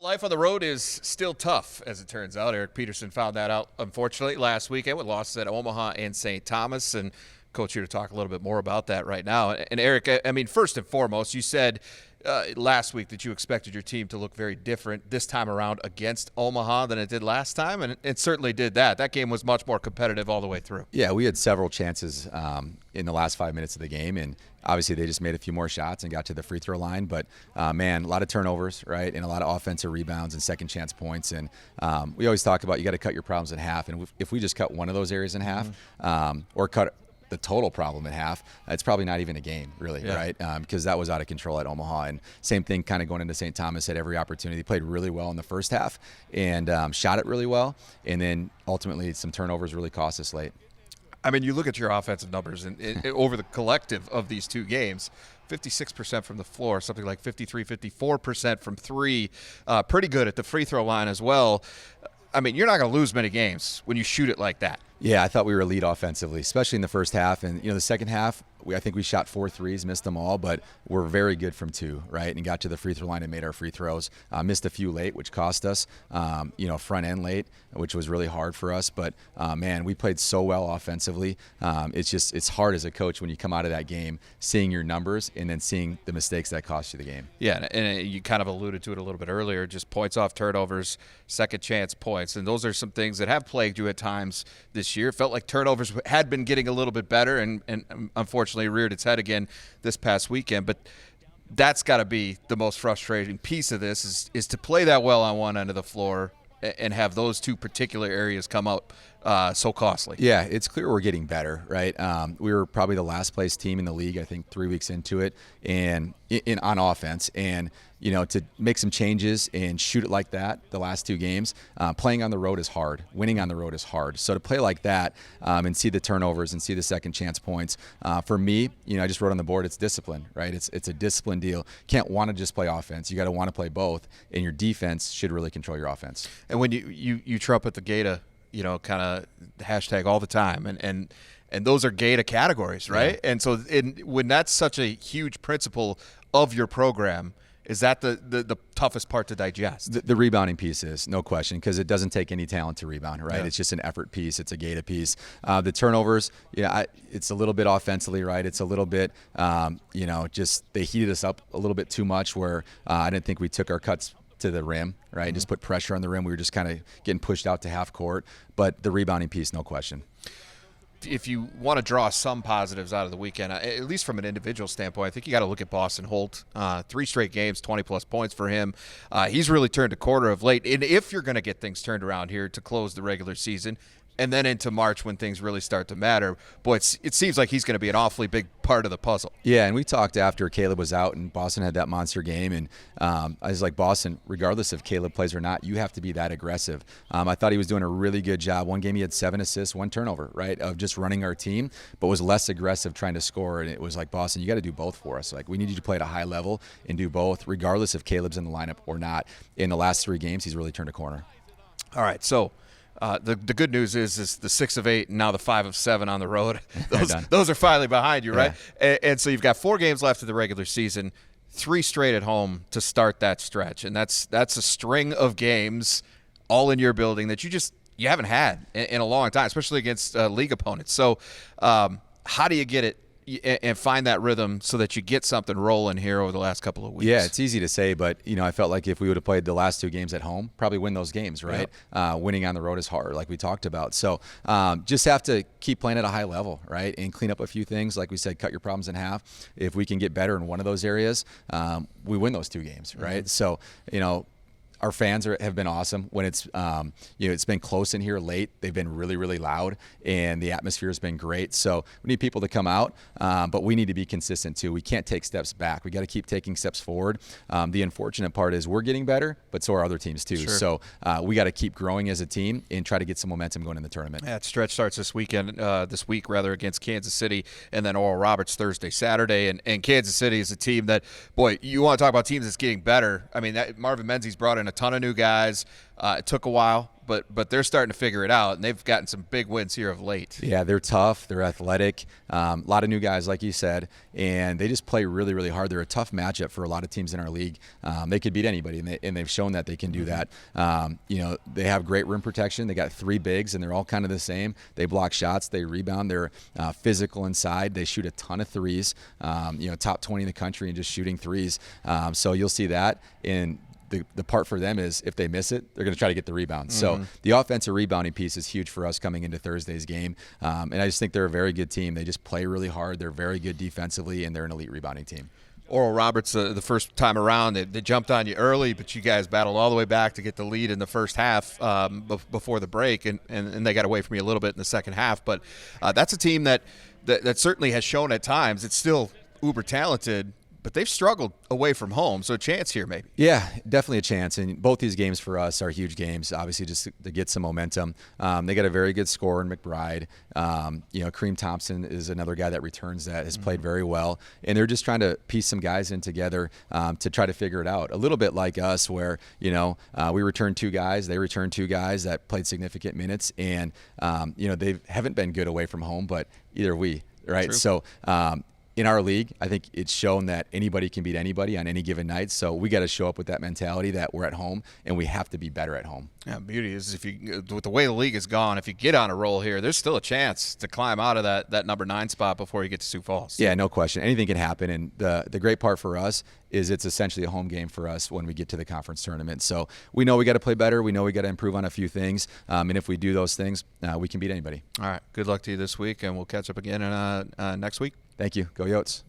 Life on the road is still tough, as it turns out. Eric Peterson found that out, unfortunately, last weekend with losses at Omaha and St. Thomas. And Coach here to talk a little bit more about that right now. And Eric, I mean, first and foremost, you said last week that you expected your team to look very different this time around against Omaha than it did last time, and it certainly did that. That game was much more competitive all the way through. Yeah, we had several chances in the last 5 minutes of the game, and obviously they just made a few more shots and got to the free throw line. But, man, a lot of turnovers, right, and a lot of offensive rebounds and second chance points. And we always talk about you got to cut your problems in half. And if we just cut one of those areas in half or cut the total problem in half, it's probably not even a game, really, right? Because that was out of control at Omaha. And same thing kind of going into St. Thomas, had every opportunity. Played really well in the first half and shot it really well. And then ultimately some turnovers really cost us late. I mean, you look at your offensive numbers and over the collective of these two games, 56% from the floor, something like 54% from three. Pretty good at the free throw line as well. I mean, you're not going to lose many games when you shoot it like that. Yeah, I thought we were elite offensively, especially in the first half. And, the second half, I think we shot 4 threes, missed them all, but we're very good from 2, right? And got to the free throw line and made our free throws. Missed a few late, which cost us, front end late, which was really hard for us. But, man, we played so well offensively. It's hard as a coach when you come out of that game, seeing your numbers and then seeing the mistakes that cost you the game. Yeah, and you kind of alluded to it a little bit earlier, just points off turnovers, second chance points. And those are some things that have plagued you at times this year. It felt like turnovers had been getting a little bit better and unfortunately reared its head again this past weekend. But that's got to be the most frustrating piece of this is to play that well on one end of the floor and have those two particular areas come up so costly. Yeah, it's clear we're getting better, right? We were probably the last place team in the league, I think 3 weeks into it, and on offense. And, to make some changes and shoot it like that the last 2 games, playing on the road is hard. Winning on the road is hard. So to play like that and see the turnovers and see the second chance points, for me, I just wrote on the board, it's discipline, right? It's a discipline deal. Can't want to just play offense. You got to want to play both, and your defense should really control your offense. And when you trumpet the Gata, kind of hashtag all the time, and those are Gata categories, right? Yeah. And so when that's such a huge principle of your program, is that the toughest part to digest? The rebounding piece is, no question, because it doesn't take any talent to rebound, right? Yeah. It's just an effort piece. It's a Gata piece. The turnovers, it's a little bit offensively, right? It's a little bit, just they heated us up a little bit too much where I didn't think we took our cuts to the rim, right? Just put pressure on the rim. We were just kind of getting pushed out to half court. But the rebounding piece, no question. If you want to draw some positives out of the weekend, at least from an individual standpoint, I think you got to look at Boston Holt. 3 straight games, 20-plus points for him. He's really turned a corner of late. And if you're going to get things turned around here to close the regular season, and then into March when things really start to matter, boy, it seems like he's going to be an awfully big part of the puzzle. Yeah, and we talked after Caleb was out and Boston had that monster game, and I was like, Boston, regardless if Caleb plays or not, you have to be that aggressive. I thought he was doing a really good job. One game he had 7 assists, 1 turnover, right, of just running our team, but was less aggressive trying to score, and it was like, Boston, you got to do both for us. Like, we need you to play at a high level and do both, regardless if Caleb's in the lineup or not. In the last 3 games, he's really turned a corner. All right, so the good news is the 6 of 8 and now the 5 of 7 on the road. Those are finally behind you, right? Yeah. And so you've got 4 games left of the regular season, 3 straight at home to start that stretch, and that's a string of games all in your building that you haven't had in a long time, especially against league opponents. So how do you get it and find that rhythm so that you get something rolling here over the last couple of weeks? Yeah, it's easy to say, but I felt like if we would have played the last 2 games at home, probably win those games, right? Yep. Winning on the road is hard, like we talked about. So just have to keep playing at a high level, right? And clean up a few ththings. Like we said, cut your problems in half. If we can get better in one of those areas, we win those 2 games, right? Mm-hmm. So, our fans have been awesome. When it's it's been close in here late, they've been really, really loud, and the atmosphere has been great. So we need people to come out, but we need to be consistent too. We can't take steps back. We got to keep taking steps forward. The unfortunate part is we're getting better, but so are other teams too. Sure. So we got to keep growing as a team and try to get some momentum going in the tournament. That stretch starts this week against Kansas City, and then Oral Roberts Thursday, Saturday, and Kansas City is a team that, boy, you want to talk about teams that's getting better. I mean, Marvin Menzies brought in a ton of new guys. It took a while, but they're starting to figure it out, and they've gotten some big wins here of late. Yeah, they're tough. They're athletic. A lot of new guys, like you said, and they just play really, really hard. They're a tough matchup for a lot of teams in our league. They could beat anybody, and they've shown that they can do that. They have great rim protection. They got 3 bigs, and they're all kind of the same. They block shots. They rebound. They're physical inside. They shoot a ton of threes. Top 20 in the country and just shooting threes. So you'll see that in. The part for them is if they miss it, they're going to try to get the rebound. So the offensive rebounding piece is huge for us coming into Thursday's game. And I just think they're a very good team. They just play really hard. They're very good defensively, and they're an elite rebounding team. Oral Roberts, the first time around, they jumped on you early, but you guys battled all the way back to get the lead in the first half before the break, and they got away from you a little bit in the second half. But that's a team that certainly has shown at times it's still uber talented, but they've struggled away from home, so a chance here maybe. Yeah, definitely a chance. And both these games for us are huge games, obviously, just to get some momentum. They got a very good scorer in McBride. Kareem Thompson is another guy that returns that has played very well. And they're just trying to piece some guys in together to try to figure it out. A little bit like us where, we returned 2 guys. They returned 2 guys that played significant minutes. And, they haven't been good away from home, but either we, right? True. So, in our league, I think it's shown that anybody can beat anybody on any given night. So we got to show up with that mentality that we're at home and we have to be better at home. Yeah, beauty is with the way the league is gone, if you get on a roll here, there's still a chance to climb out of that number 9 spot before you get to Sioux Falls. Yeah, no question. Anything can happen. And the great part for us is it's essentially a home game for us when we get to the conference tournament. So we know we got to play better. We know we got to improve on a few things. And if we do those things, we can beat anybody. All right. Good luck to you this week, and we'll catch up again next week. Thank you. Go Yotes.